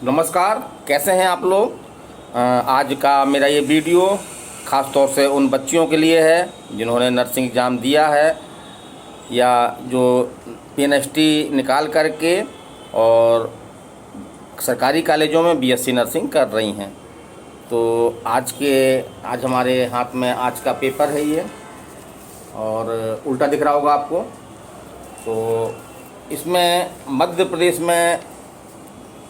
नमस्कार, कैसे हैं आप लोग। आज का मेरा ये वीडियो ख़ास तौर से उन बच्चियों के लिए है जिन्होंने नर्सिंग एग्ज़ाम दिया है या जो पीएनएसटी निकाल करके और सरकारी कॉलेजों में बीएससी नर्सिंग कर रही हैं। तो आज हमारे हाथ में आज का पेपर है ये, और उल्टा दिख रहा होगा आपको। तो इसमें मध्य प्रदेश में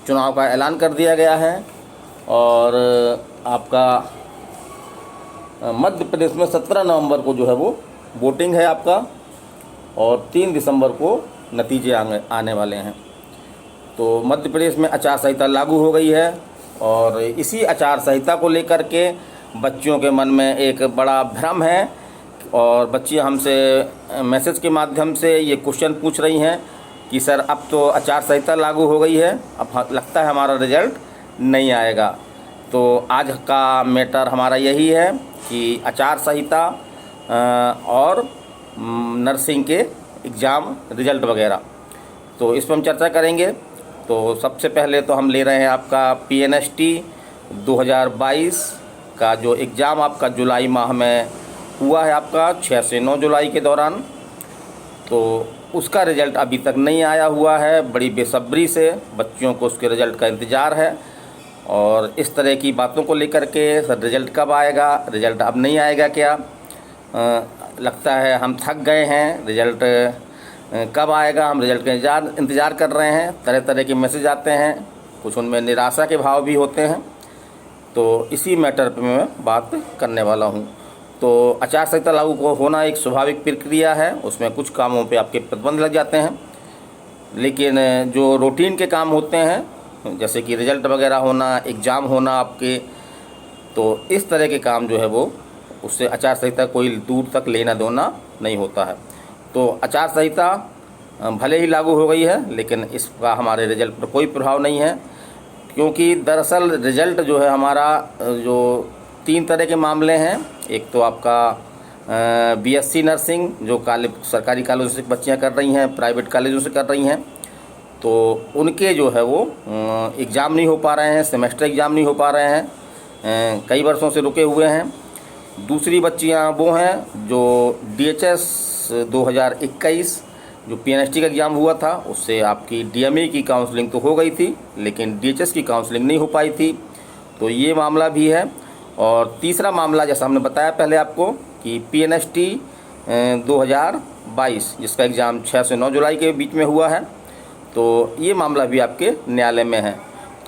चुनाव का ऐलान कर दिया गया है और आपका मध्य प्रदेश में 17 नवंबर को जो है वो वोटिंग है आपका, और 3 दिसंबर को नतीजे आने वाले हैं। तो मध्य प्रदेश में आचार संहिता लागू हो गई है और इसी आचार संहिता को लेकर के बच्चियों के मन में एक बड़ा भ्रम है और बच्चियां हमसे मैसेज के माध्यम से ये क्वेश्चन पूछ रही हैं कि सर अब तो आचार संहिता लागू हो गई है, अब लगता है हमारा रिज़ल्ट नहीं आएगा। तो आज का मैटर हमारा यही है कि आचार संहिता और नर्सिंग के एग्ज़ाम रिज़ल्ट वगैरह, तो इस पर हम चर्चा करेंगे। तो सबसे पहले तो हम ले रहे हैं आपका पीएनएसटी 2022 का जो एग्ज़ाम आपका जुलाई माह में हुआ है आपका 6 से 9 जुलाई के दौरान। तो उसका रिज़ल्ट अभी तक नहीं आया हुआ है। बड़ी बेसब्री से बच्चियों को उसके रिज़ल्ट का इंतज़ार है और इस तरह की बातों को लेकर के सर रिज़ल्ट कब आएगा, रिज़ल्ट अब नहीं आएगा क्या, लगता है हम थक गए हैं, रिज़ल्ट कब आएगा, हम रिज़ल्ट का इंतज़ार कर रहे हैं। तरह तरह के मैसेज आते हैं, कुछ उनमें निराशा के भाव भी होते हैं। तो इसी मैटर पर मैं बात करने वाला हूँ। तो आचार संहिता लागू को होना एक स्वाभाविक प्रक्रिया है, उसमें कुछ कामों पे आपके प्रतिबंध लग जाते हैं, लेकिन जो रूटीन के काम होते हैं जैसे कि रिज़ल्ट वगैरह होना, एग्ज़ाम होना आपके, तो इस तरह के काम जो है वो उससे आचार संहिता कोई दूर तक लेना देना नहीं होता है। तो आचार संहिता भले ही लागू हो गई है लेकिन इसका हमारे रिज़ल्ट पर कोई प्रभाव नहीं है, क्योंकि दरअसल रिज़ल्ट जो है हमारा जो 3 तरह के मामले हैं। एक तो आपका बीएससी नर्सिंग जो सरकारी कॉलेजों से बच्चियां कर रही हैं, प्राइवेट कॉलेजों से कर रही हैं, तो उनके जो है वो एग्ज़ाम नहीं हो पा रहे हैं, सेमेस्टर एग्ज़ाम नहीं हो पा रहे हैं, कई वर्षों से रुके हुए हैं। दूसरी बच्चियां वो हैं जो डीएचएस 2021 जो पीएनएसटी का एग्ज़ाम हुआ था, उससे आपकी डीएमई की काउंसलिंग तो हो गई थी लेकिन डीएचएस की काउंसलिंग नहीं हो पाई थी, तो ये मामला भी है। और तीसरा मामला जैसा हमने बताया पहले आपको कि पीएनएसटी 2022 जिसका एग्ज़ाम 6 से 9 जुलाई के बीच में हुआ है, तो ये मामला भी आपके न्यायालय में है।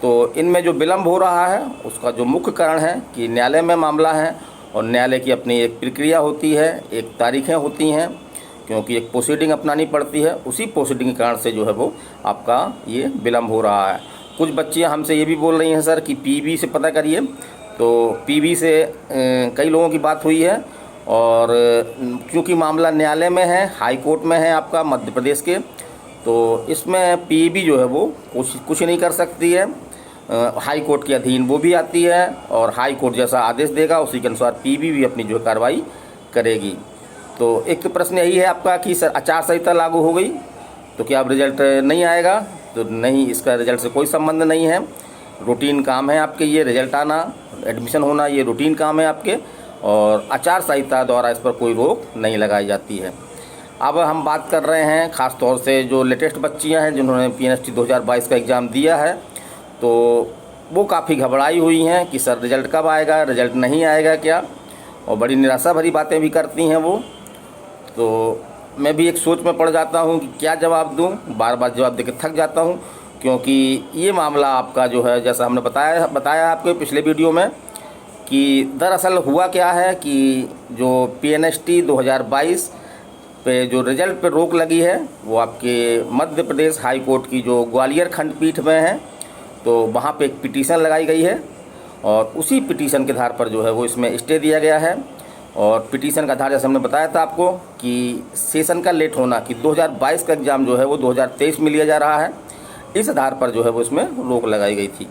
तो इनमें जो विलम्ब हो रहा है उसका जो मुख्य कारण है कि न्यायालय में मामला है और न्यायालय की अपनी एक प्रक्रिया होती है, एक तारीखें होती हैं, क्योंकि एक प्रोसीडिंग अपनानी पड़ती है। उसी प्रोसीडिंग के कारण से जो है वो आपका ये विलम्ब हो रहा है। कुछ बच्चियाँ हमसे ये भी बोल रही हैं सर कि पीबी से पता करिए, तो पीबी से कई लोगों की बात हुई है और क्योंकि मामला न्यायालय में है, हाई कोर्ट में है आपका मध्य प्रदेश के, तो इसमें पीबी जो है वो कुछ नहीं कर सकती है। हाई कोर्ट के अधीन वो भी आती है और हाई कोर्ट जैसा आदेश देगा उसी के अनुसार पीबी भी अपनी जो कार्रवाई करेगी। तो एक तो प्रश्न यही है आपका कि सर आचार संहिता लागू हो गई तो क्या अब रिज़ल्ट नहीं आएगा? तो नहीं, इसका रिज़ल्ट से कोई संबंध नहीं है। रूटीन काम है आपके, ये रिज़ल्ट आना, एडमिशन होना, ये रूटीन काम है आपके, और आचार संहिता द्वारा इस पर कोई रोक नहीं लगाई जाती है। अब हम बात कर रहे हैं ख़ास तौर से जो लेटेस्ट बच्चियां हैं जिन्होंने पीएनएसटी 2022 का एग्ज़ाम दिया है, तो वो काफ़ी घबराई हुई हैं कि सर रिज़ल्ट कब आएगा, रिज़ल्ट नहीं आएगा क्या, और बड़ी निराशा भरी बातें भी करती हैं वो। तो मैं भी एक सोच में पड़ जाता हूँ कि क्या जवाब दूँ, बार बार जवाब देकर थक जाता हूँ, क्योंकि ये मामला आपका जो है जैसा हमने बताया आपके पिछले वीडियो में कि दरअसल हुआ क्या है कि जो पीएनएसटी 2022 पे जो रिज़ल्ट पे रोक लगी है वो आपके मध्य प्रदेश हाई कोर्ट की जो ग्वालियर खंडपीठ में है, तो वहाँ पे एक पिटीशन लगाई गई है और उसी पिटीशन के आधार पर जो है वो इसमें स्टे दिया गया है। और पिटीशन का आधार जैसे हमने बताया था आपको कि सेशन का लेट होना, कि 2022 का एग्ज़ाम जो है वो 2023 में लिया जा रहा है, इस आधार पर जो है वो इसमें रोक लगाई गई थी।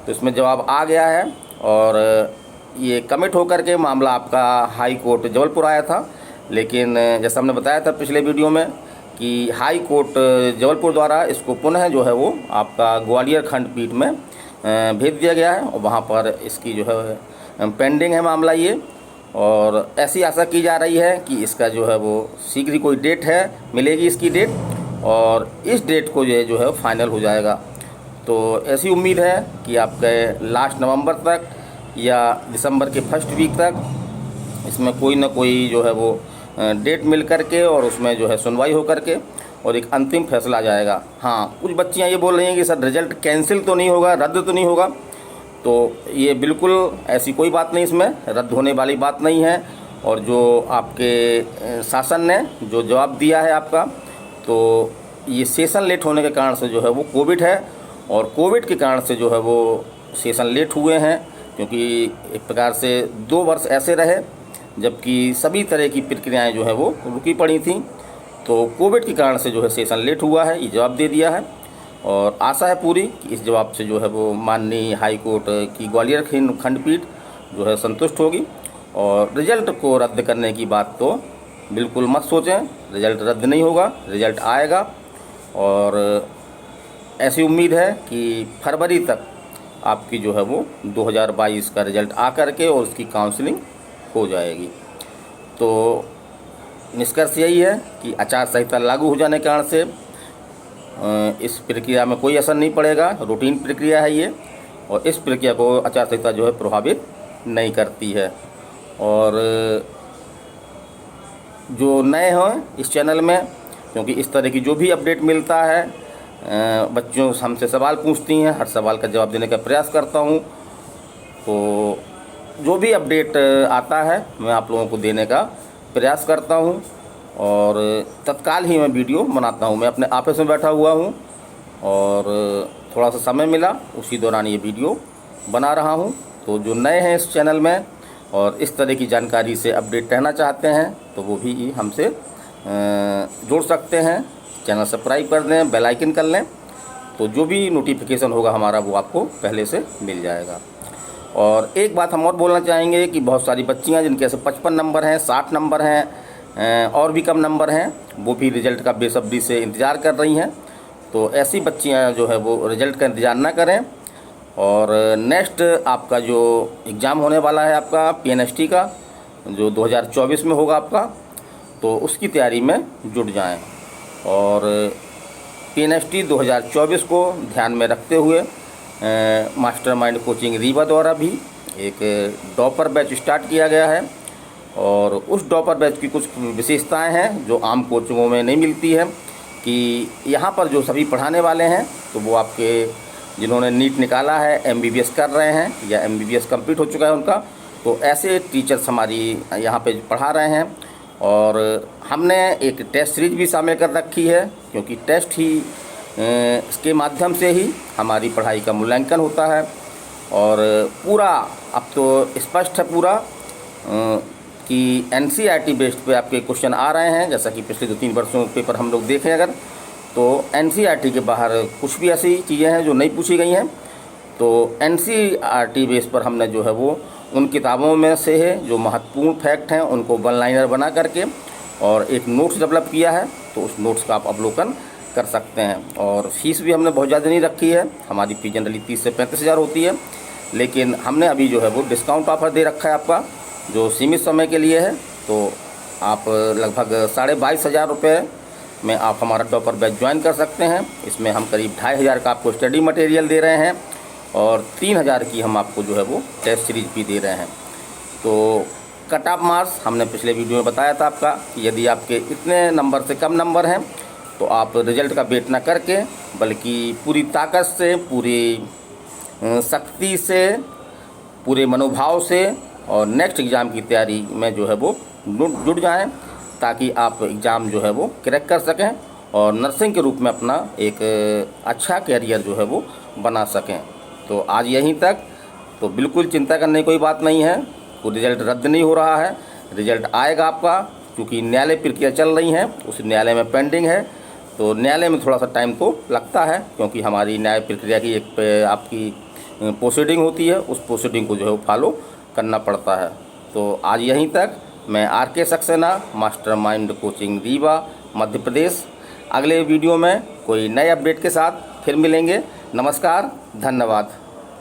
तो इसमें जवाब आ गया है और ये कमिट होकर के मामला आपका हाई कोर्ट जबलपुर आया था, लेकिन जैसा हमने बताया था पिछले वीडियो में कि हाई कोर्ट जबलपुर द्वारा इसको पुनः जो है वो आपका ग्वालियर खंडपीठ में भेज दिया गया है और वहाँ पर इसकी जो है पेंडिंग है मामला ये। और ऐसी आशा की जा रही है कि इसका जो है वो शीघ्र ही कोई डेट है, मिलेगी इसकी डेट, और इस डेट को जो है फाइनल हो जाएगा। तो ऐसी उम्मीद है कि आपके लास्ट नवंबर तक या दिसंबर के फर्स्ट वीक तक इसमें कोई ना कोई जो है वो डेट मिल करके और उसमें जो है सुनवाई हो करके और एक अंतिम फैसला आ जाएगा। हाँ, कुछ बच्चियाँ ये बोल रही हैं कि सर रिज़ल्ट कैंसिल तो नहीं होगा, रद्द तो नहीं होगा, तो ये बिल्कुल ऐसी कोई बात नहीं, इसमें रद्द होने वाली बात नहीं है। और जो आपके शासन ने जो जवाब दिया है आपका, तो ये सेशन लेट होने के कारण से जो है वो कोविड है, और कोविड के कारण से जो है वो सेशन लेट हुए हैं, क्योंकि एक प्रकार से 2 वर्ष ऐसे रहे जबकि सभी तरह की प्रक्रियाएं जो है वो रुकी पड़ी थी। तो कोविड के कारण से जो है सेशन लेट हुआ है, ये जवाब दे दिया है। और आशा है पूरी कि इस जवाब से जो है वो माननीय हाई कोर्ट की ग्वालियर खंडपीठ जो है संतुष्ट होगी, और रिज़ल्ट को रद्द करने की बात तो बिल्कुल मत सोचें। रिज़ल्ट रद्द नहीं होगा, रिज़ल्ट आएगा, और ऐसी उम्मीद है कि फरवरी तक आपकी जो है वो 2022 का रिज़ल्ट आ करके और उसकी काउंसलिंग हो जाएगी। तो निष्कर्ष यही है कि आचार संहिता लागू हो जाने के कारण से इस प्रक्रिया में कोई असर नहीं पड़ेगा, रूटीन प्रक्रिया है ये, और इस प्रक्रिया को आचार संहिता जो है प्रभावित नहीं करती है। और जो नए हैं इस चैनल में, क्योंकि इस तरह की जो भी अपडेट मिलता है, बच्चों हमसे सवाल पूछती हैं, हर सवाल का जवाब देने का प्रयास करता हूँ। तो जो भी अपडेट आता है मैं आप लोगों को देने का प्रयास करता हूँ, और तत्काल ही मैं वीडियो बनाता हूँ। मैं अपने ऑफिस में बैठा हुआ हूँ और थोड़ा सा समय मिला, उसी दौरान ये वीडियो बना रहा हूँ। तो जो नए हैं इस चैनल में और इस तरह की जानकारी से अपडेट रहना चाहते हैं तो वो भी हमसे जुड़ सकते हैं। चैनल सब्सक्राइब कर दें, बेल आइकन कर लें, तो जो भी नोटिफिकेशन होगा हमारा वो आपको पहले से मिल जाएगा। और एक बात हम और बोलना चाहेंगे कि बहुत सारी बच्चियां जिनके ऐसे 55 नंबर हैं, 60 नंबर हैं और भी कम नंबर हैं, वो भी रिज़ल्ट का बेसब्री से इंतज़ार कर रही हैं। तो ऐसी बच्चियां जो है वो रिज़ल्ट का इंतज़ार ना करें, और नेक्स्ट आपका जो एग्ज़ाम होने वाला है आपका PNST का, जो 2024 में होगा आपका, तो उसकी तैयारी में जुट जाएं। और PNST 2024 को ध्यान में रखते हुए मास्टरमाइंड कोचिंग रीवा द्वारा भी एक डॉपर बैच स्टार्ट किया गया है, और उस डॉपर बैच की कुछ विशेषताएं हैं जो आम कोचिंगों में नहीं मिलती है। कि यहाँ पर जो सभी पढ़ाने वाले हैं तो वो आपके जिन्होंने नीट निकाला है, MBBS कर रहे हैं या MBBS कंप्लीट हो चुका है उनका, तो ऐसे टीचर्स हमारी यहाँ पे पढ़ा रहे हैं। और हमने एक टेस्ट सीरीज भी शामिल कर रखी है, क्योंकि टेस्ट ही इसके माध्यम से ही हमारी पढ़ाई का मूल्यांकन होता है। और पूरा अब तो स्पष्ट है पूरा कि NCERT बेस्ड पे आपके क्वेश्चन आ रहे हैं। जैसा कि पिछले 2-3 वर्षों के पेपर हम लोग देखें अगर, तो NCERT के बाहर कुछ भी ऐसी चीज़ें हैं जो नहीं पूछी गई हैं। तो NCERT बेस पर हमने जो है वो उन किताबों में से है जो महत्वपूर्ण फैक्ट हैं उनको वन लाइनर बना करके और एक नोट्स डेवलप किया है, तो उस नोट्स का आप अवलोकन कर सकते हैं। और फीस भी हमने बहुत ज़्यादा नहीं रखी है, हमारी फीस जनरली 30 से 35 हज़ार होती है, लेकिन हमने अभी जो है वो डिस्काउंट ऑफर दे रखा है आपका, जो सीमित समय के लिए है। तो आप लगभग 22,500 रुपये में आप हमारा टॉपर बैच ज्वाइन कर सकते हैं। इसमें हम करीब 2,500 का आपको स्टडी मटेरियल दे रहे हैं और 3,000 की हम आपको जो है वो टेस्ट सीरीज भी दे रहे हैं। तो कट ऑफ मार्क्स हमने पिछले वीडियो में बताया था आपका कि यदि आपके इतने नंबर से कम नंबर हैं तो आप रिज़ल्ट का वेट ना करके, बल्कि पूरी ताकत से, पूरी शक्ति से, पूरे मनोभाव से और नेक्स्ट एग्ज़ाम की तैयारी में जो है वो जुट जाएं, ताकि आप एग्ज़ाम जो है वो क्रैक कर सकें और नर्सिंग के रूप में अपना एक अच्छा कैरियर जो है वो बना सकें। तो आज यहीं तक। तो बिल्कुल चिंता करने की कोई बात नहीं है, कोई रिज़ल्ट रद्द नहीं हो रहा है, रिज़ल्ट आएगा आपका, क्योंकि न्यायालय प्रक्रिया चल रही है, उस न्यायालय में पेंडिंग है। तो न्यायालय में थोड़ा सा टाइम तो लगता है, क्योंकि हमारी न्याय प्रक्रिया की एक आपकी प्रोसीडिंग होती है, उस प्रोसीडिंग को जो है वो फॉलो करना पड़ता है। तो आज यहीं तक। मैं RK Saxena, Mastermind coaching Rewa, Madhya Pradesh. अगले वीडियो में कोई नए अपडेट के साथ फिर मिलेंगे। नमस्कार, धन्यवाद।